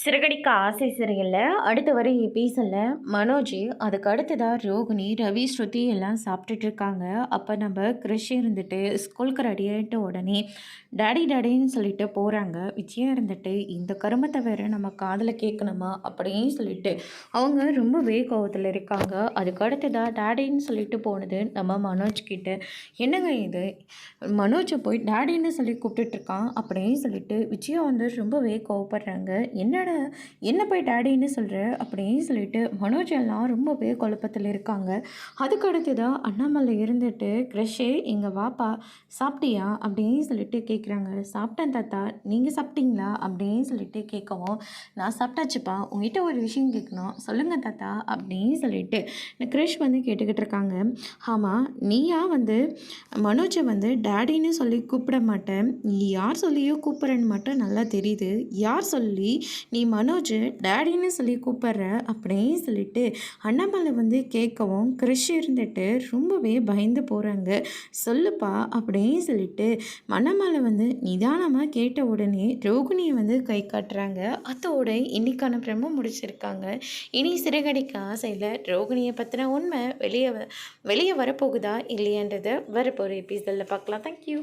சிறகடிக்க ஆசை சிறையில் அடுத்து வர எபிசோடில் மனோஜ் அதுக்கு அடுத்ததாக ரோகிணி ரவி ஸ்ருதி எல்லாம் சாப்பிட்டுட்டு இருக்காங்க. அப்போ நம்ம கிறிஷ் இருந்துட்டு ஸ்கூலுக்கு ரெடி ஆகிட்ட உடனே டாடின்னு சொல்லிட்டு போகிறாங்க. விஜயா இருந்துட்டு இந்த கருமத்தை வேற நம்ம காதில் கேட்கணுமா அப்படின்னு சொல்லிட்டு அவங்க ரொம்ப கோவத்தில் இருக்காங்க. அதுக்கு அடுத்ததாக டாடின்னு சொல்லிட்டு போனது நம்ம மனோஜ் கிட்ட. என்னங்க இது, மனோஜை போய் டாடின்னு சொல்லி கூப்பிட்டுட்ருக்கான் அப்படின்னு சொல்லிட்டு விஜயா வந்து ரொம்பவே கோவப்படுறாங்க. என்ன போய் டாடின்னு சொல்கிற அப்படின்னு சொல்லிட்டு மனோஜ் எல்லாம் ரொம்பவே குழப்பத்தில் இருக்காங்க. அதுக்கு அடுத்து தான் அண்ணாமலை இருந்துட்டு கிரஷே இங்கே வாப்பா சாப்பிட்டியா அப்படின்னு சொல்லிட்டு கேட்குறாங்க. சாப்பிட்டேன் தாத்தா, நீங்கள் சாப்பிட்டீங்களா அப்படின்னு சொல்லிட்டு கேட்கவும், நான் சாப்பிட்டாச்சுப்பா, உங்ககிட்ட ஒரு விஷயம் கேட்கணும் சொல்லுங்கள் தாத்தா அப்படின்னு சொல்லிட்டு கிரிஷ் வந்து கேட்டுக்கிட்டு இருக்காங்க. ஆமாம், நீயா வந்து மனோஜை வந்து டாடின்னு சொல்லி கூப்பிட மாட்டேன், நீ யார் சொல்லியோ கூப்பிட்றேன்னு மட்டும் நல்லா தெரியுது, யார் சொல்லி நீ மனோஜ் டாடின்னு சொல்லி கூப்பிட்ற அப்படின்னு சொல்லிட்டு அண்ணாமலை வந்து கேட்கவும் கிறிஷ் இருந்துட்டு ரொம்பவே பயந்து போகிறாங்க. சொல்லுப்பா அப்படின்னு சொல்லிட்டு அண்ணாமலை வந்து நிதானமாக கேட்ட உடனே ரோகிணியை வந்து கை காட்டுறாங்க. அதோட இன்னைக்கான பிரம்ம முடிச்சிருக்காங்க. இனி சிறகடிக்க ஆசையில் ரோகிணியை பற்றின உண்மை வெளியே வரப்போகுதா இல்லையன்றதை வரப்போகிற எபிசோடில் பார்க்கலாம். தேங்க்யூ.